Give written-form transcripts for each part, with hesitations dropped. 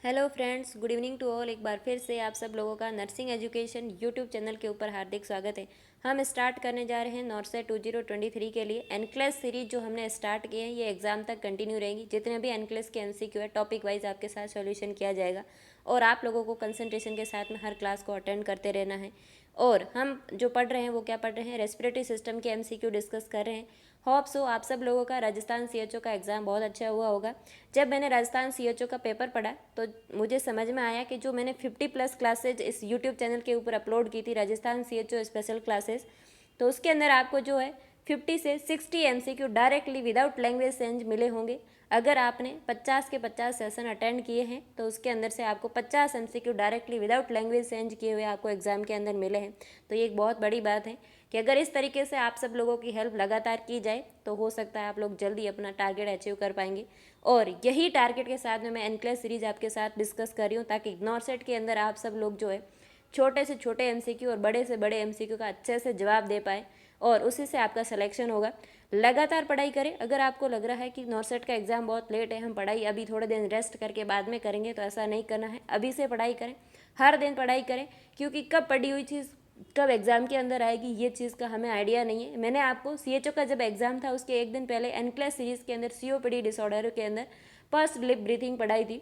Hello friends, good evening to all. एक बार फिर से आप सब लोगों का नर्सिंग एजुकेशन यूट्यूब चैनल के ऊपर हार्दिक स्वागत है। हम स्टार्ट करने जा रहे हैं नॉर्सेट 2023 के लिए एनक्लेस सीरीज जो हमने स्टार्ट की है, ये एग्जाम तक कंटिन्यू रहेगी। जितने भी एनक्लेस के एमसीक्यू है, टॉपिक वाइज आपके साथ सॉल्यूशन किया जाएगा और आप लोगों को कंसंट्रेशन के साथ में हर क्लास को अटेंड करते रहना है। और हम जो पढ़ रहे हैं वो क्या पढ़ रहे हैं, रेस्पिरेटरी सिस्टम के एमसीक्यू डिस्कस कर रहे हैं। होप सो आप सब लोगों का राजस्थान सीएचओ का एग्ज़ाम बहुत अच्छा हुआ होगा। जब मैंने राजस्थान सीएचओ का पेपर पढ़ा तो मुझे समझ में आया कि जो मैंने 50+ क्लासेज इस यूट्यूब चैनल के ऊपर अपलोड की थी, राजस्थान सीएचओ स्पेशल क्लासेस, तो उसके अंदर आपको जो है 50 से 60 MCQ directly without language change मिले होंगे। अगर आपने 50 के 50 सेशन अटेंड किए हैं तो उसके अंदर से आपको 50 MCQ directly without language change किए हुए आपको एग्जाम के अंदर मिले हैं। तो ये एक बहुत बड़ी बात है कि अगर इस तरीके से आप सब लोगों की हेल्प लगातार की जाए तो हो सकता है आप लोग जल्दी अपना टारगेट अचीव कर पाएंगे। और यही टारगेट के साथ में मैं एनक्लेस सीरीज आपके साथ डिस्कस कर रही हूँ, ताकि नॉर्सेट के अंदर आप सब लोग जो है छोटे से छोटे एमसीक्यू और बड़े से बड़े एमसीक्यू का अच्छे से जवाब दे पाए और उसी से आपका सिलेक्शन होगा। लगातार पढ़ाई करें। अगर आपको लग रहा है कि नॉर्सेट का एग्ज़ाम बहुत लेट है, हम पढ़ाई अभी थोड़े दिन रेस्ट करके बाद में करेंगे, तो ऐसा नहीं करना है। अभी से पढ़ाई करें, हर दिन पढ़ाई करें, क्योंकि कब पढ़ी हुई चीज़ कब एग्ज़ाम के अंदर आएगी ये चीज़ का हमें आइडिया नहीं है। मैंने आपको सीएचओ का जब एग्ज़ाम था उसके एक दिन पहले एनक्लेस सीरीज़ के अंदर सीओपीडी डिसऑर्डर के अंदर पर्स लिप ब्रीथिंग पढ़ाई थी,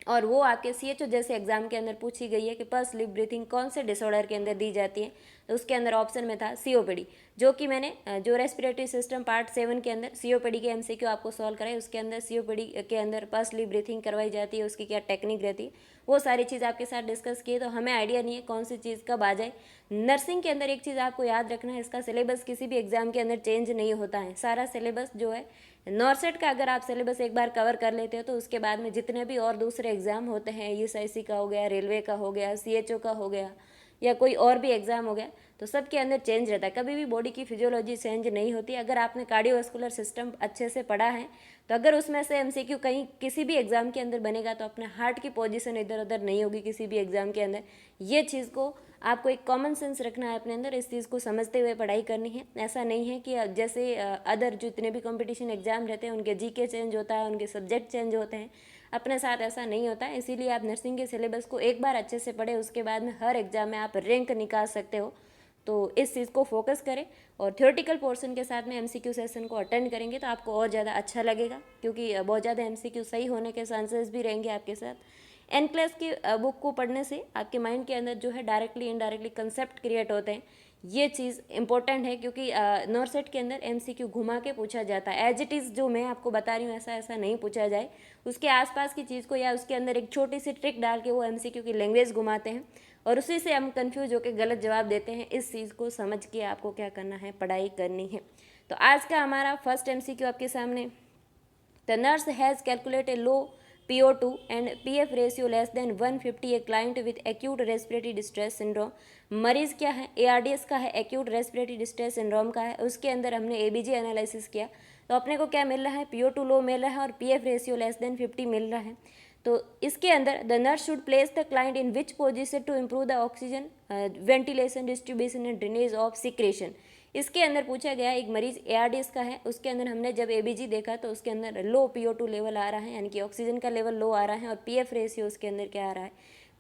और वो आपके सीएचओ जैसे एग्जाम के अंदर पूछी गई है कि पर्स लिप ब्रीथिंग कौन से डिसऑर्डर के अंदर दी जाती है। तो उसके अंदर ऑप्शन में था सीओपीडी, जो कि मैंने जो रेस्पिरेटरी सिस्टम पार्ट 7 के अंदर सीओपीडी के एमसीक्यू आपको सॉल्व कराए, उसके अंदर सीओपीडी के अंदर पर्स लिप ब्रीथिंग करवाई जाती है, उसकी क्या टेक्निक रहती है, वो सारी चीज़ आपके साथ डिस्कस किए। तो हमें आइडिया नहीं है कौन सी चीज़ कब आ जाए। नर्सिंग के अंदर एक चीज़ आपको याद रखना है, इसका सिलेबस किसी भी एग्जाम के अंदर चेंज नहीं होता है। सारा सिलेबस जो है नॉर्सेट का, अगर आप सिलेबस एक बार कवर कर लेते हो तो उसके बाद में जितने भी और दूसरे एग्ज़ाम होते हैं, यूएसआईसी का हो गया, रेलवे का हो गया, सीएचओ का हो गया, या कोई और भी एग्ज़ाम हो गया, तो सब के अंदर चेंज रहता है। कभी भी बॉडी की फिजियोलॉजी चेंज नहीं होती। अगर आपने कार्डियोवास्कुलर सिस्टम अच्छे से पढ़ा है तो अगर उसमें से एमसीक्यू कहीं किसी भी एग्ज़ाम के अंदर बनेगा तो अपने हार्ट की पोजीशन इधर उधर नहीं होगी किसी भी एग्ज़ाम के अंदर। ये चीज़ को आपको एक कॉमन सेंस रखना है अपने अंदर, इस चीज़ को समझते हुए पढ़ाई करनी है। ऐसा नहीं है कि जैसे अदर जितने भी कंपटीशन एग्जाम रहते हैं उनके जीके चेंज होता है, उनके सब्जेक्ट चेंज होते हैं, अपने साथ ऐसा नहीं होता है। इसीलिए आप नर्सिंग के सिलेबस को एक बार अच्छे से पढ़े, उसके बाद में हर एग्जाम में आप रैंक निकाल सकते हो। तो इस चीज़ को फोकस करें और थ्योरेटिकल पोर्शन के साथ में एमसीक्यू सेशन को अटेंड करेंगे तो आपको और ज़्यादा अच्छा लगेगा, क्योंकि बहुत ज़्यादा एमसीक्यू सही होने के चांसेस भी रहेंगे आपके साथ। एन क्लास की बुक को पढ़ने से आपके माइंड के अंदर जो है डायरेक्टली इनडायरेक्टली कंसेप्ट क्रिएट होते हैं। ये चीज़ इंपॉर्टेंट है, क्योंकि नॉर्सेट के अंदर एमसीक्यू घुमा के पूछा जाता है। एज इट इज़ जो मैं आपको बता रही हूँ ऐसा ऐसा नहीं पूछा जाए, उसके आसपास की चीज़ को या उसके अंदर एक छोटी सी ट्रिक डाल के वो एमसीक्यू की लैंग्वेज घुमाते हैं और उसी से हम कंफ्यूज होकर गलत जवाब देते हैं। इस चीज़ को समझ के आपको क्या करना है, पढ़ाई करनी है। तो आज का हमारा फर्स्ट एमसीक्यू आपके सामने, the nurse has calculate low PO2 and PF ratio less then 150 a client with acute respiratory distress syndrome. मरीज़ क्या है, ARDS का है, एक्यूट रेस्पिरेटरी डिस्ट्रेस सिंड्रोम का है। उसके अंदर हमने ABG एनालिसिस किया तो अपने को क्या मिल रहा है, PO2 लो मिल रहा है और PF रेशियो लेस देन 50 मिल रहा है। तो इसके अंदर the nurse should place the client in which position to improve the oxygen ventilation distribution and drainage of secretion. इसके अंदर पूछा गया एक मरीज ARDS का है, उसके अंदर हमने जब ABG देखा तो उसके अंदर लो PO2 लेवल आ रहा है, यानी कि ऑक्सीजन का लेवल लो आ रहा है, और PF रेशियो उसके अंदर क्या आ रहा है,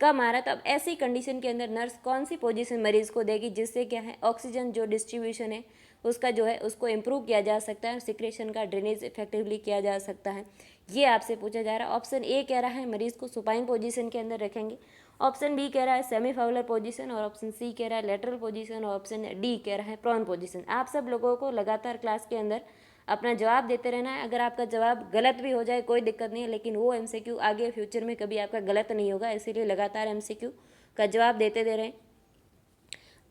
कम आ रहा है। तो अब ऐसी कंडीशन के अंदर नर्स कौन सी पोजीशन मरीज को देगी जिससे क्या है ऑक्सीजन जो डिस्ट्रीब्यूशन है उसका जो है उसको इम्प्रूव किया जा सकता है और सिक्रेशन का ड्रेनेज इफेक्टिवली किया जा सकता है। ये आपसे पूछा जा रहा है। ऑप्शन ए कह रहा है मरीज को सुपाइन पोजीशन के अंदर रखेंगे, ऑप्शन बी कह रहा है सेमी फाउलर पोजीशन, और ऑप्शन सी कह रहा है लेटरल पोजीशन, और ऑप्शन डी कह रहा है प्रॉन पोजीशन। आप सब लोगों को लगातार क्लास के अंदर अपना जवाब देते रहना है। अगर आपका जवाब गलत भी हो जाए कोई दिक्कत नहीं है, लेकिन वो एमसीक्यू आगे फ्यूचर में कभी आपका गलत नहीं होगा, इसीलिए लगातार एमसीक्यू का जवाब देते दे रहे हैं।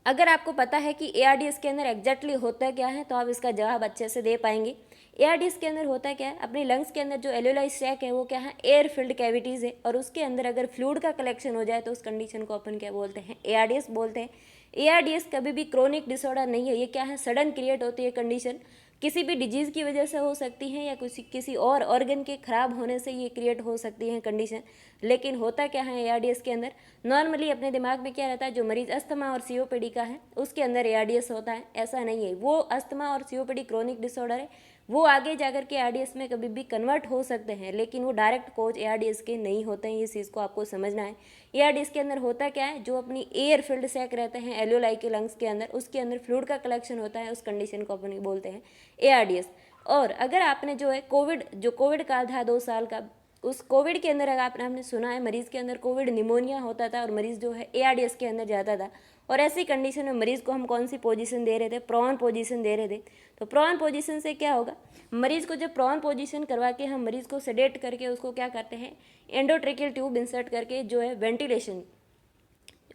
अगर आपको पता है कि ARDS के अंदर एग्जैक्टली होता क्या है तो आप इसका जवाब अच्छे से दे पाएंगे। ARDS के अंदर होता क्या है, अपनी लंग्स के अंदर जो एल्वेओलाई सैक है वो क्या है, एयर फिल्ड कैविटीज़ है, और उसके अंदर अगर फ्लूइड का कलेक्शन हो जाए तो उस कंडीशन को अपन क्या बोलते हैं, ARDS बोलते हैं। ARDS कभी भी क्रोनिक डिसऑर्डर नहीं है, ये क्या है सडन क्रिएट होती है कंडीशन, किसी भी डिजीज़ की वजह से हो सकती है या किसी और ऑर्गन के खराब होने से ये क्रिएट हो सकती है कंडीशन। लेकिन होता क्या है ARDS के अंदर, नॉर्मली अपने दिमाग में क्या रहता है, जो मरीज अस्थमा और COPD का है उसके अंदर ARDS होता है, ऐसा नहीं है। वो अस्थमा और COPD क्रोनिक डिसऑर्डर है, वो आगे जाकर के ARDS में कभी भी कन्वर्ट हो सकते हैं, लेकिन वो डायरेक्ट कोच ARDS के नहीं होते हैं। इस चीज़ को आपको समझना है। ARDS के अंदर होता क्या है, जो अपनी एयर फील्ड सैक रहते हैं एल्वेओलाई के लंग्स के अंदर, उसके अंदर फ्लूइड का कलेक्शन होता है, उस कंडीशन को अपन बोलते हैं ARDS। और अगर आपने जो है कोविड काल था 2 साल का, उस कोविड के अंदर अगर आपने सुना है मरीज़ के अंदर कोविड निमोनिया होता था और मरीज़ जो है ARDS के अंदर जाता था, और ऐसी कंडीशन में मरीज़ को हम कौन सी पोजीशन दे रहे थे, प्रॉन पोजीशन दे रहे थे। तो प्रॉन पोजीशन से क्या होगा, मरीज़ को जब प्रॉन पोजीशन करवा के हम मरीज़ को सेडेट करके उसको क्या करते हैं, एंडोट्रेकियल ट्यूब इंसर्ट करके जो है वेंटिलेशन,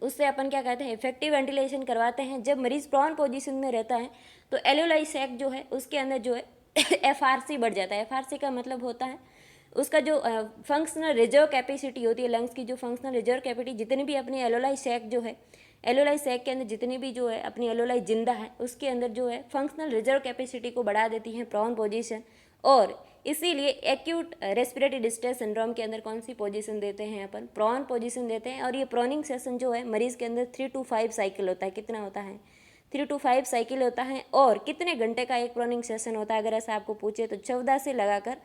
उससे अपन क्या कहते हैं, इफेक्टिव वेंटिलेशन करवाते हैं। जब मरीज़ प्रॉन पोजीशन में रहता है तो एल्वेओलाई सैक जो है उसके अंदर जो है FRC बढ़ जाता है। FRC का मतलब होता है उसका जो फंक्शनल रिजर्व कैपेसिटी होती है लंग्स की, जो फंक्शनल रिजर्व कैपेसिटी, जितनी भी अपनी एल्वेओलाई सैक जो है, एल्वेओलाई सैक के अंदर जितनी भी जो है अपनी एल्वेओलाई जिंदा है, उसके अंदर जो है फंक्शनल रिजर्व कैपेसिटी को बढ़ा देती है प्रॉन पोजीशन। और इसीलिए एक्यूट रेस्पिरेटरी डिस्ट्रेस सिंड्रोम के अंदर कौन सी पोजीशन देते हैं अपन, प्रॉन पोजीशन देते हैं। और ये प्रॉनिंग सेशन जो है मरीज़ के अंदर 3 to 5 साइकिल होता है। कितना होता है, 3 to 5 साइकिल होता है। और कितने घंटे का एक प्रॉनिंग सेशन होता है, अगर ऐसा आपको पूछे तो 14 से लगाकर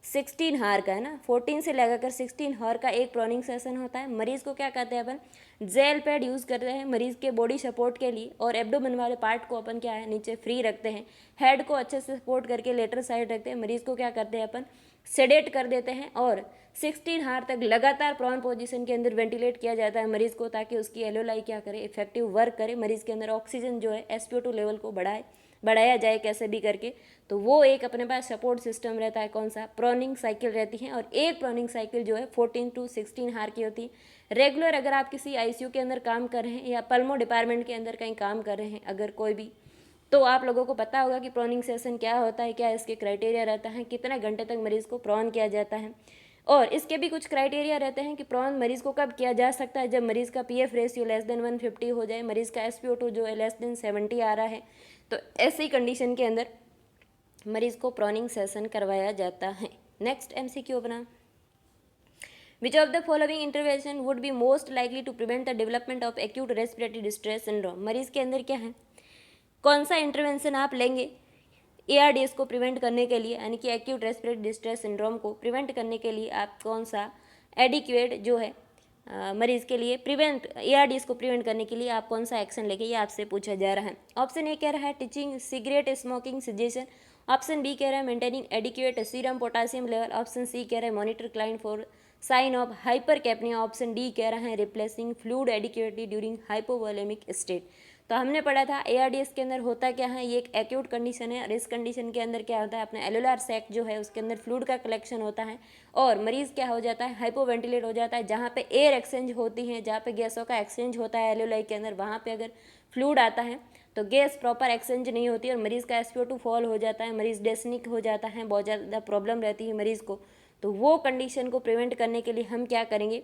16 हार का है ना, 14 से लगाकर 16 हार का एक प्रॉनिंग सेशन होता है। मरीज़ को क्या कहते हैं अपन, जेल पैड यूज़ करते हैं मरीज़ के बॉडी सपोर्ट के लिए, और एब्डोमेन वाले पार्ट को अपन क्या है नीचे फ्री रखते हैं, हेड को अच्छे से सपोर्ट करके लेटर साइड रखते हैं। मरीज़ को क्या करते हैं अपन, सेडेट कर देते हैं, और 16 हार तक लगातार प्रॉन पोजीशन के अंदर वेंटिलेट किया जाता है मरीज़ को, ताकि उसकी एल्वेओलाई क्या करे, इफेक्टिव वर्क करे, मरीज़ के अंदर ऑक्सीजन जो है SpO2 लेवल को बढ़ाया जाए कैसे भी करके। तो वो एक अपने पास सपोर्ट सिस्टम रहता है, कौन सा, प्रॉनिंग साइकिल रहती है। और एक प्रॉनिंग साइकिल जो है 14 to 16 हार की होती है। रेगुलर अगर आप किसी ICU के अंदर काम कर रहे हैं या पल्मो डिपार्टमेंट के अंदर कहीं काम कर रहे हैं अगर कोई भी, तो आप लोगों को पता होगा कि प्रॉनिंग सेशन क्या होता है, क्या इसके क्राइटेरिया रहता है, कितने घंटे तक मरीज़ को प्रॉन किया जाता है। और इसके भी कुछ क्राइटेरिया रहते हैं कि प्रॉन मरीज़ को कब किया जा सकता है, जब मरीज़ का PF रेशियो लेस देन 150 हो जाए, मरीज़ का SpO2 जो है लेस देन 70 आ रहा है, तो ऐसी कंडीशन के अंदर मरीज़ को प्रॉनिंग सेशन करवाया जाता है। नेक्स्ट MCQ अपना, which of the following intervention would be most likely to prevent the development of acute respiratory distress syndrome. मरीज़ के अंदर क्या है, कौन सा इंटरवेंशन आप लेंगे ARDS को प्रिवेंट करने के लिए, यानी कि एक्यूट रेस्पिरेटरी डिस्ट्रेस सिंड्रोम को प्रिवेंट करने के लिए आप कौन सा एडिक्वेट जो है मरीज़ के लिए ARDS को प्रिवेंट करने के लिए आप कौन सा एक्शन लेंगे, ये आपसे पूछा जा रहा है। ऑप्शन ए कह रहा है teaching cigarette smoking cessation, option B कह रहा है maintaining adequate serum potassium level, option C कह रहा है monitor client for sign of hypercapnia, option D कह रहा है replacing fluid adequately during hypovolemic state. तो हमने पढ़ा था ARDS के अंदर होता क्या है, ये एक एक्यूट कंडीशन है, और इस कंडीशन के अंदर क्या होता है, अपने एल्वेओलार सैक जो है उसके अंदर फ्लूइड का कलेक्शन होता है, और मरीज़ क्या हो जाता है, हाइपोवेंटिलेट हो जाता है। जहाँ पे एयर एक्सचेंज होती है, जहाँ पे गैसों का एक्सचेंज होता है एल्वेओलाई के अंदर, वहाँ पे अगर फ्लूइड आता है तो गैस प्रॉपर एक्सचेंज नहीं होती और मरीज़ का SpO2 फॉल हो जाता है, मरीज़ डेस्निक हो जाता है, बहुत ज़्यादा प्रॉब्लम रहती है मरीज़ को। तो वो कंडीशन को प्रिवेंट करने के लिए हम क्या करेंगे,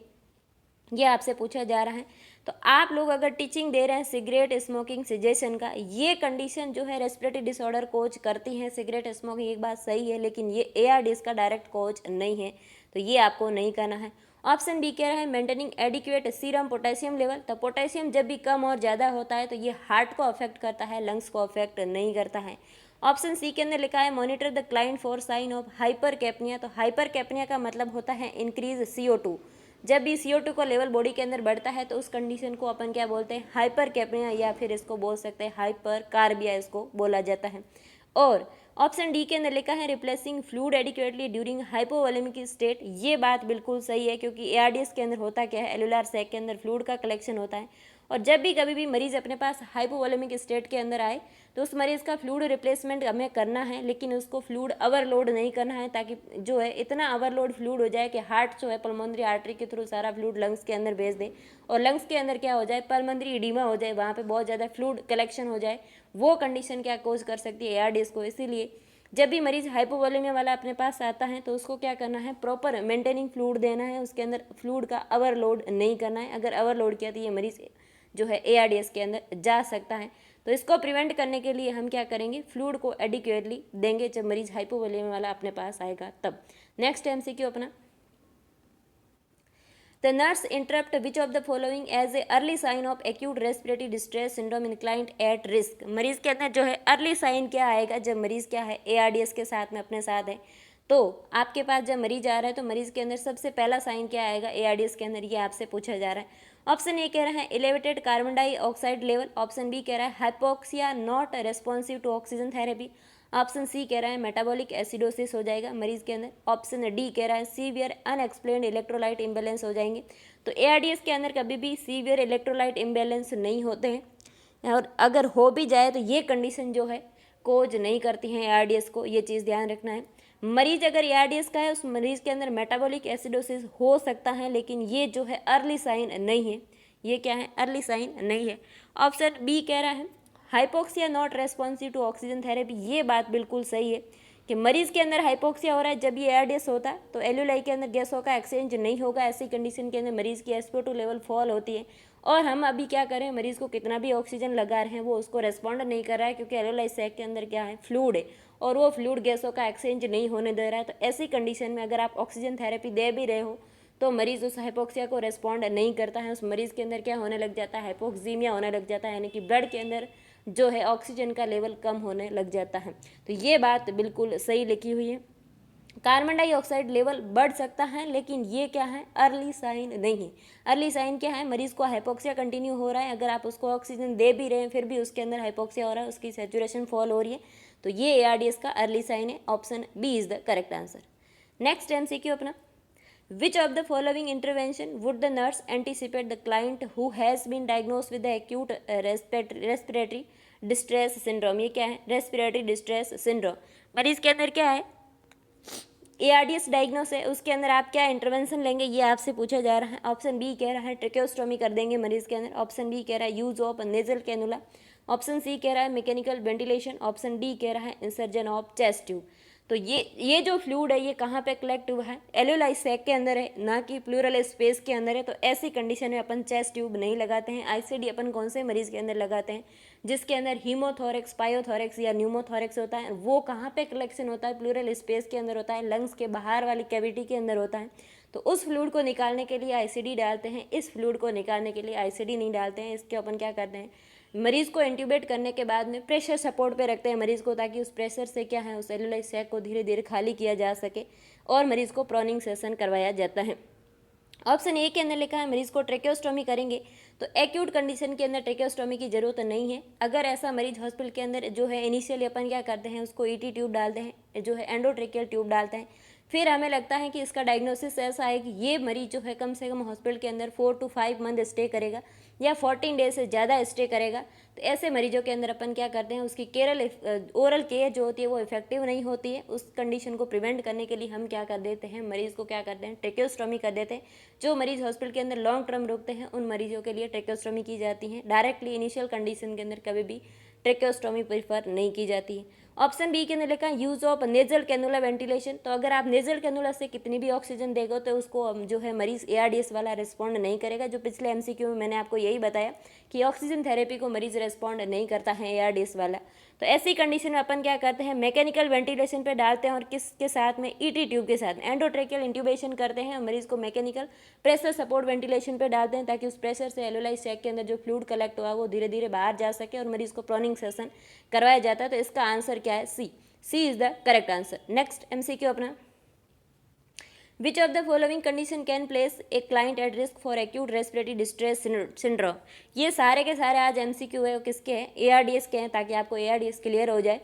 ये आपसे पूछा जा रहा है। तो आप लोग अगर टीचिंग दे रहे हैं सिगरेट स्मोकिंग सजेशन का, ये कंडीशन जो है रेस्पिरेटरी डिसऑर्डर कोच करती हैं। सिगरेट स्मोकिंग एक बात सही है, लेकिन ये ARDS का डायरेक्ट कोच नहीं है, तो ये आपको नहीं करना है। ऑप्शन बी कह रहा है maintaining adequate serum potassium level, तो पोटेशियम जब भी कम और ज़्यादा होता है तो ये हार्ट को अफेक्ट करता है, लंग्स को अफेक्ट नहीं करता है। ऑप्शन सी के अंदर लिखा है monitor the client for sign of hypercapnia, तो हाइपर कैपनिया का मतलब होता है इंक्रीज CO2। जब भी CO2 का लेवल बॉडी के अंदर बढ़ता है तो उस कंडीशन को अपन क्या बोलते हैं, हाइपर कैपनिया, या फिर इसको बोल सकते हैं हाइपर कार्बिया, इसको बोला जाता है। और ऑप्शन डी के अंदर लिखा है replacing fluid adequately during hypovolemic state, ये बात बिल्कुल सही है, क्योंकि ARDS के अंदर होता क्या है, एल्वेओलार सैक के अंदर फ्लूइड का कलेक्शन होता है, और जब भी कभी भी मरीज़ अपने पास हाइपोवोलेमिक स्टेट के अंदर आए तो उस मरीज़ का फ्लूइड रिप्लेसमेंट हमें करना है, लेकिन उसको फ्लूइड ओवरलोड नहीं करना है, ताकि जो है इतना ओवरलोड फ्लूइड हो जाए कि हार्ट जो है पल्मोनरी आर्टरी के थ्रू सारा फ्लूइड लंग्स के अंदर भेज दे, और लंग्स के अंदर क्या हो जाए, पल्मोनरी इडीमा हो जाए, वहाँ पे बहुत ज़्यादा फ्लूइड कलेक्शन हो जाए। वो कंडीशन क्या कोज कर सकती है ARDS को। इसीलिए जब भी मरीज़ हाइपोवोलेमिया वाला अपने पास आता है तो उसको क्या करना है, प्रॉपर मेंटेनिंग फ्लूइड देना है, उसके अंदर फ्लूइड का ओवरलोड नहीं करना है। अगर ओवरलोड किया तो ये मरीज़ जो है ARDS के अंदर जा सकता है। तो इसको प्रिवेंट करने के लिए हम क्या करेंगे, फ्लूइड को एडिक्वेटली देंगे जब मरीज हाइपोवोलेमिया वाला अपने पास आएगा तब। नेक्स्ट MCQ अपना, the nurse interpret which of the following as a early sign of acute respiratory distress syndrome in client at risk. मरीज के अंदर जो है अर्ली साइन क्या आएगा जब मरीज क्या है ARDS के साथ में अपने साथ है। तो आपके पास जब मरीज आ रहा है तो मरीज के अंदर सबसे पहला साइन क्या आएगा ARDS के अंदर, ये आपसे पूछा जा रहा है। ऑप्शन ए कह रहा है elevated carbon dioxide level. Option B कह रहा है hypoxia not responsive to oxygen therapy. Option C कह रहा है मेटाबॉलिक एसिडोसिस हो जाएगा मरीज के अंदर। ऑप्शन डी कह रहा है सीवियर अनएक्सप्लेन्ड इलेक्ट्रोलाइट इम्बैलेंस हो जाएंगे। तो ARDS के अंदर कभी भी सीवियर इलेक्ट्रोलाइट इम्बैलेंस नहीं होते हैं, और अगर हो भी जाए तो ये कंडीशन जो है कोज नहीं करती हैं ARDS को, ये चीज़ ध्यान रखना है। मरीज अगर ARDS का है उस मरीज के अंदर मेटाबॉलिक एसिडोसिस हो सकता है, लेकिन ये जो है अर्ली साइन नहीं है। ये क्या है, अर्ली साइन नहीं है। ऑप्शन बी कह रहा है hypoxia not responsive to oxygen therapy. ये बात बिल्कुल सही है कि मरीज के अंदर हाइपोक्सिया हो रहा है जब ये ARDS होता है तो एल्यूलाई के अंदर गैसों का एक्सचेंज नहीं होगा। ऐसी कंडीशन के अंदर मरीज की SpO2 लेवल फॉल होती है, और हम अभी क्या करें, मरीज को कितना भी ऑक्सीजन लगा रहे हैं वो उसको रेस्पॉन्ड नहीं कर रहा है, क्योंकि एल्यूलाई सैक के अंदर क्या है, फ्लूइड है, और वो फ्लूइड गैसों का एक्सचेंज नहीं होने दे रहा है। तो ऐसी कंडीशन में अगर आप ऑक्सीजन थेरेपी दे भी रहे हो तो मरीज उस हाइपोक्सिया को रेस्पॉन्ड नहीं करता है। उस मरीज के अंदर क्या होने लग जाता है, हाइपोक्सीमिया होने लग जाता है, यानी कि ब्लड के अंदर जो है ऑक्सीजन का लेवल कम होने लग जाता है। तो ये बात बिल्कुल सही लिखी हुई है। कार्बन डाइऑक्साइड लेवल बढ़ सकता है, लेकिन ये क्या है, अर्ली साइन नहीं है। अर्ली साइन क्या है, मरीज को हाइपोक्सिया कंटिन्यू हो रहा है, अगर आप उसको ऑक्सीजन दे भी रहे हैं फिर भी उसके अंदर हाइपोक्सिया हो रहा है, उसकी सैचुरेशन फॉल हो रही है, तो ये ARDS का अर्ली साइन है। Option B is the correct answer. Next MCQ अपना, which of the following intervention would the nurse anticipate the client who has been diagnosed with the acute respiratory distress syndrome। ये क्या है, respiratory distress syndrome। मरीज के अंदर क्या है, ARDS diagnose है, उसके अंदर आप क्या इंटरवेंशन लेंगे, ये आपसे पूछा जा रहा है। ऑप्शन बी कह रहा है ट्रेकेओस्टोमी कर देंगे मरीज के अंदर। ऑप्शन बी कह रहा है use of nasal cannula. Option C कह रहा है मैकेनिकल वेंटिलेशन। ऑप्शन डी कह रहा है इंसर्जन ऑफ चेस्ट ट्यूब। तो ये जो फ्लूइड है ये कहाँ पे कलेक्ट हुआ है, एल्यूलाई सैक के अंदर है, ना कि प्लूरल स्पेस के अंदर है। तो ऐसी कंडीशन में अपन चेस्ट ट्यूब नहीं लगाते हैं। ICD अपन कौन से मरीज के अंदर लगाते हैं, जिसके अंदर हीमोथोरेक्स, पायोथोरेक्स या न्यूमोथोरेक्स होता है। वो कहाँ पे कलेक्शन होता है, प्लूरल स्पेस के अंदर होता है, लंग्स के बाहर वाली कैविटी के अंदर होता है। तो उस फ्लूइड को निकालने के लिए ICD डालते हैं, इस फ्लूइड को निकालने के लिए ICD नहीं डालते हैं। इसके अपन क्या करते हैं, मरीज को इंट्यूबेट करने के बाद में प्रेशर सपोर्ट पे रखते हैं मरीज को, ताकि उस प्रेशर से क्या है, उस एल्यूलाई सैक को धीरे धीरे खाली किया जा सके, और मरीज को प्रोनिंग सेशन करवाया जाता है। ऑप्शन ए के अंदर लिखा है मरीज को ट्रेकेओस्टोमी करेंगे, तो एक्यूट कंडीशन के अंदर ट्रेकेओस्टोमी की जरूरत नहीं है। अगर ऐसा मरीज हॉस्पिटल के अंदर जो है इनिशियली अपन क्या करते हैं, उसको ET ट्यूब डालते हैं, जो है एंडोट्रेकियल ट्यूब डालते हैं। फिर हमें लगता है कि इसका डायग्नोसिस ऐसा है कि ये मरीज जो है कम से कम हॉस्पिटल के अंदर 4 to 5 मंथ स्टे करेगा या 14 डेज से ज़्यादा स्टे करेगा। तो ऐसे मरीजों के अंदर अपन क्या करते हैं, उसकी ओरल केयर जो होती है वो इफेक्टिव नहीं होती है। उस कंडीशन को प्रिवेंट करने के लिए हम क्या कर देते हैं, मरीज को क्या करते हैं, ट्रेकेओस्टोमी कर देते हैं। जो मरीज हॉस्पिटल के अंदर लॉन्ग टर्म रुकते हैं उन मरीजों के लिए ट्रेकेओस्टोमी की जाती है। डायरेक्टली इनिशियल कंडीशन के अंदर कभी भी ट्रेकेओस्टोमी प्रीफर नहीं की जाती है। ऑप्शन बी के अंदर लिखा है use of nasal cannula ventilation. तो अगर आप नेजल कैनुला से कितनी भी ऑक्सीजन देगा तो उसको जो है मरीज ARDS वाला रिस्पॉन्ड नहीं करेगा। जो पिछले MCQ में मैंने आपको यही बताया कि ऑक्सीजन थेरेपी को मरीज रिस्पॉन्ड नहीं करता है ARDS वाला। तो ऐसी कंडीशन में अपन क्या करते हैं, मैकेनिकल वेंटिलेशन पे डालते हैं, और किसके साथ में, ET ट्यूब के साथ में एंडोट्रेकियल इंट्यूबेशन करते हैं, और मरीज को मैकेनिकल प्रेशर सपोर्ट वेंटिलेशन पे डालते हैं, ताकि उस प्रेशर से एल्यूलाई सैक के अंदर जो फ्लूइड कलेक्ट हुआ वो धीरे धीरे बाहर जा सके और मरीज को प्रोनिंग सेशन करवाया जाता है। तो इसका आंसर क्या है, C is the correct answer. Next MCQ अपना, Which of the following condition can place a client at risk for acute respiratory distress syndrome। ये सारे के सारे आज MCQ है, वो किसके हैं, ARDS के हैं, ताकि आपको ARDS क्लियर हो जाए।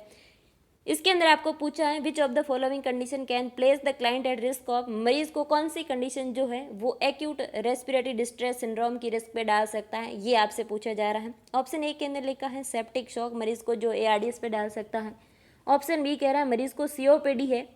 इसके अंदर आपको पूछा है विच of the following condition can place the client at risk of, मरीज को कौन सी कंडीशन जो है वो एक्यूट रेस्पिरेटरी डिस्ट्रेस सिंड्रोम की रिस्क पे डाल सकता है, ये आपसे पूछा जा रहा है। ऑप्शन ए के अंदर लिखा है सेप्टिक शॉक, मरीज को जो ARDS पे डाल सकता है। ऑप्शन बी कह रहा है मरीज को COPD है,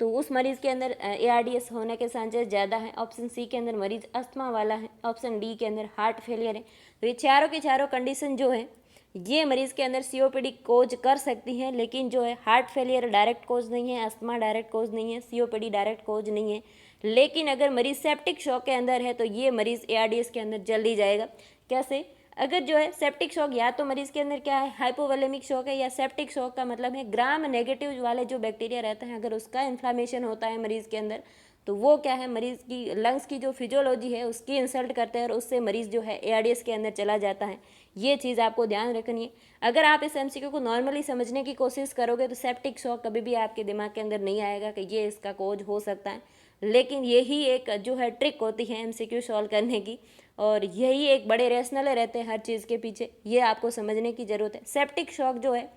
तो उस मरीज के अंदर ARDS होने के चांसेस ज़्यादा है। ऑप्शन सी के अंदर मरीज अस्थमा वाला है। ऑप्शन डी के अंदर हार्ट फेलियर है। तो ये चारों के चारों कंडीशन जो है ये मरीज के अंदर COPD कोज कर सकती हैं, लेकिन जो है हार्ट फेलियर डायरेक्ट कोज नहीं है, अस्थमा डायरेक्ट कोज नहीं है, COPD डायरेक्ट कोज नहीं है। लेकिन अगर मरीज सेप्टिक शॉक के अंदर है तो ये मरीज ARDS के अंदर जल्दी जाएगा। कैसे, अगर जो है सेप्टिक शॉक, या तो मरीज के अंदर क्या है हाइपोवोलेमिक शॉक है, या सेप्टिक शॉक का मतलब है ग्राम नेगेटिव वाले जो बैक्टीरिया रहते हैं अगर उसका इन्फ्लामेशन होता है मरीज के अंदर, तो वो क्या है, मरीज़ की लंग्स की जो फिजियोलॉजी है उसकी इंसल्ट करते हैं और उससे मरीज़ जो है ARDS के अंदर चला जाता है। ये चीज़ आपको ध्यान रखनी है। अगर आप इस MCQ को नॉर्मली समझने की कोशिश करोगे तो सेप्टिक शॉक कभी भी आपके दिमाग के अंदर नहीं आएगा कि ये इसका कोज हो सकता है, लेकिन यही एक जो है ट्रिक होती है MCQ सॉल्व करने की, और यही एक बड़े रैशनल रहते हैं हर चीज़ के पीछे, ये आपको समझने की ज़रूरत है। सेप्टिक शॉक जो है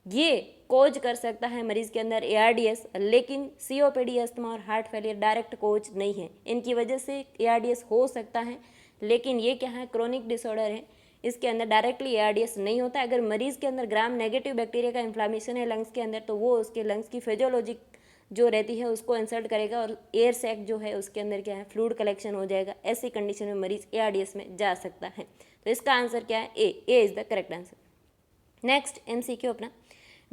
ये कोज कर सकता है मरीज़ के अंदर ARDS, लेकिन COPD, अस्थमा और हार्ट फेलियर डायरेक्ट कोज नहीं है। इनकी वजह से ARDS हो सकता है, लेकिन ये क्या है, क्रोनिक डिसऑर्डर है, इसके अंदर डायरेक्टली ARDS नहीं होता। अगर मरीज़ के अंदर ग्राम नेगेटिव बैक्टीरिया का इन्फ्लामेशन है लंग्स के अंदर, तो वो उसके लंग्स की फिजियोलॉजी जो रहती है उसको इंसल्ट करेगा और एयर सैक जो है उसके अंदर क्या है, फ्लूइड कलेक्शन हो जाएगा। ऐसी कंडीशन में मरीज़ ARDS में जा सकता है। तो इसका आंसर क्या है, A is the correct answer. Next MCQ अपना,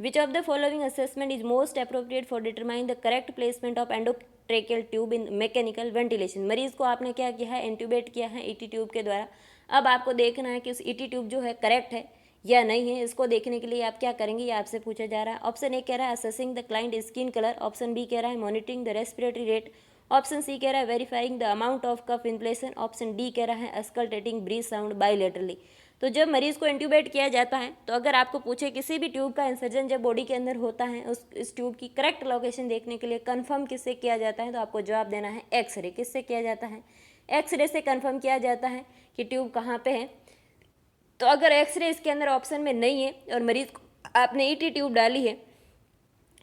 which of the following assessment is most appropriate for determine the correct placement of endotracheal tube in mechanical ventilation. मरीज को आपने क्या किया है, इंट्यूबेट किया है ET ट्यूब के द्वारा। अब आपको देखना है कि उस ET ट्यूब जो है करेक्ट है या नहीं है। इसको देखने के लिए आप क्या करेंगे, ये आपसे पूछा जा रहा है। ऑप्शन ए कह रहा है assessing the client skin colour, option B कह रहा है monitoring the respiratory rate, option C कह रहा है verifying the amount of cuff inflation, option D कह रहा है अस्कल्टेटिंग ब्रीथ साउंड बायलेटरली। तो जब मरीज़ को इंट्यूबेट किया जाता है, तो अगर आपको पूछे किसी भी ट्यूब का इंसर्जन जब बॉडी के अंदर होता है, इस ट्यूब की करेक्ट लोकेशन देखने के लिए कंफर्म किससे किया जाता है, तो आपको जवाब देना है एक्सरे। किससे किया जाता है, एक्सरे से कंफर्म किया जाता है कि ट्यूब कहाँ पे है। तो अगर एक्सरे इसके अंदर ऑप्शन में नहीं है और मरीज़ को आपने ET ट्यूब डाली है,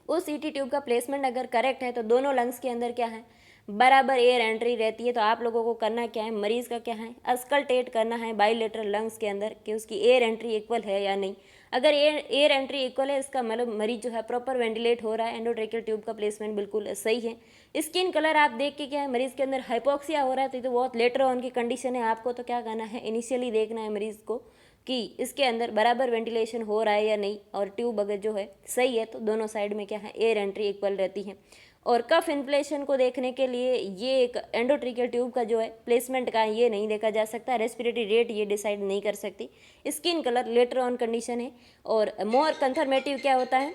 उस ET ट्यूब का प्लेसमेंट अगर करेक्ट है तो दोनों लंग्स के अंदर क्या है, बराबर एयर एंट्री रहती है। तो आप लोगों को करना क्या है, मरीज़ का क्या है, अस्कल्टेट करना है बाइलेटरल लंग्स के अंदर कि उसकी एयर एंट्री इक्वल है या नहीं। अगर एयर एंट्री इक्वल है, इसका मतलब मरीज जो है प्रॉपर वेंटिलेट हो रहा है, एंडोट्रेकियल ट्यूब का प्लेसमेंट बिल्कुल सही है। स्किन कलर आप देख के क्या है, मरीज़ के अंदर हाइपोक्सिया हो रहा है तो ये तो बहुत लेटर ऑन की कंडीशन है। आपको तो क्या करना है, इनिशियली देखना है मरीज़ को कि इसके अंदर बराबर वेंटिलेशन हो रहा है या नहीं, और ट्यूब अगर जो है सही है तो दोनों साइड में क्या है, एयर एंट्री इक्वल रहती है। और कफ इन्फ्लेशन को देखने के लिए ये एक एंडोट्रिकल ट्यूब का जो है प्लेसमेंट का ये नहीं देखा जा सकता, रेस्पिरेटरी रेट ये डिसाइड नहीं कर सकती, skin colour later on condition है। और मोर कंफर्मेटिव क्या होता है,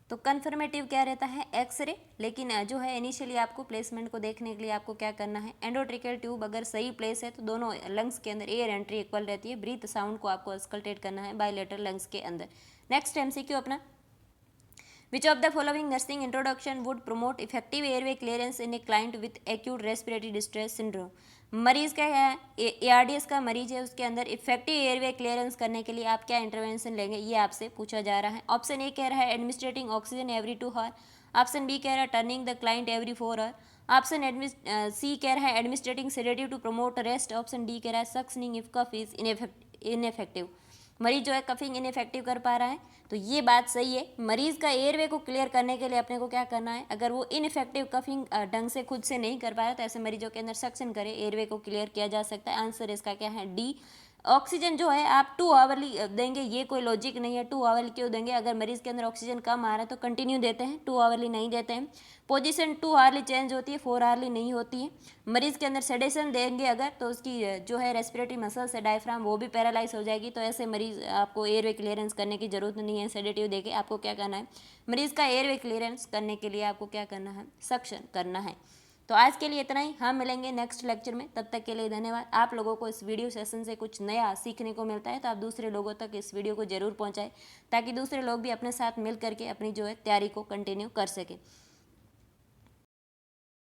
तो कंफर्मेटिव क्या रहता है, एक्सरे। लेकिन जो है इनिशियली आपको प्लेसमेंट को देखने के लिए आपको क्या करना है, एंडोट्रिकल ट्यूब अगर सही प्लेस है तो दोनों लंग्स के अंदर एयर एंट्री इक्वल रहती है, ब्रीथ साउंड को आपको अस्कल्टेट करना है बायलेटरल लंग्स के अंदर। नेक्स्ट MCQ अपना, Which of the following nursing introduction would promote effective airway clearance in a client with acute respiratory distress syndrome? मरीज का है ARDS का मरीज है, उसके अंदर इफेक्टिव एयरवे क्लियरेंस करने के लिए आप क्या इंटरवेंशन लेंगे, ये आपसे पूछा जा रहा है। ऑप्शन ए कह रहा है administering oxygen every 2 hour, option B कह रहा है turning the client every 4 hour, option C कह रहा है administering sedative to promote rest, option D कह रहा है suctioning if cough is ineffective. मरीज जो है कफिंग इनइफेक्टिव कर पा रहा है, तो ये बात सही है। मरीज का एयरवे को क्लियर करने के लिए अपने को क्या करना है, अगर वो इनइफेक्टिव कफिंग ढंग से खुद से नहीं कर पा रहा तो ऐसे मरीजों के अंदर सक्शन करे, एयरवे को क्लियर किया जा सकता है। आंसर इसका क्या है, डी। ऑक्सीजन जो है आप 2 आवरली देंगे, ये कोई लॉजिक नहीं है। 2 आवरली क्यों देंगे, अगर मरीज के अंदर ऑक्सीजन कम आ रहा है तो कंटिन्यू देते हैं, 2 आवरली नहीं देते हैं। पोजीशन 2 आवरली चेंज होती है, 4 आवरली नहीं होती है। मरीज के अंदर सेडेशन देंगे अगर, तो उसकी जो है रेस्पिरेटरी मसल्स है डायफ्राम वो भी पैरालाइज हो जाएगी। तो ऐसे मरीज आपको एयरवे क्लियरेंस करने की जरूरत नहीं है, सेडेटिव देके आपको क्या करना है, मरीज का एयरवे क्लियरेंस करने के लिए आपको क्या करना है, सक्शन करना है। तो आज के लिए इतना ही, हम मिलेंगे नेक्स्ट लेक्चर में, तब तक के लिए धन्यवाद। आप लोगों को इस वीडियो सेशन से कुछ नया सीखने को मिलता है तो आप दूसरे लोगों तक इस वीडियो को जरूर पहुंचाएं, ताकि दूसरे लोग भी अपने साथ मिल करके अपनी जो है तैयारी को कंटिन्यू कर सकें।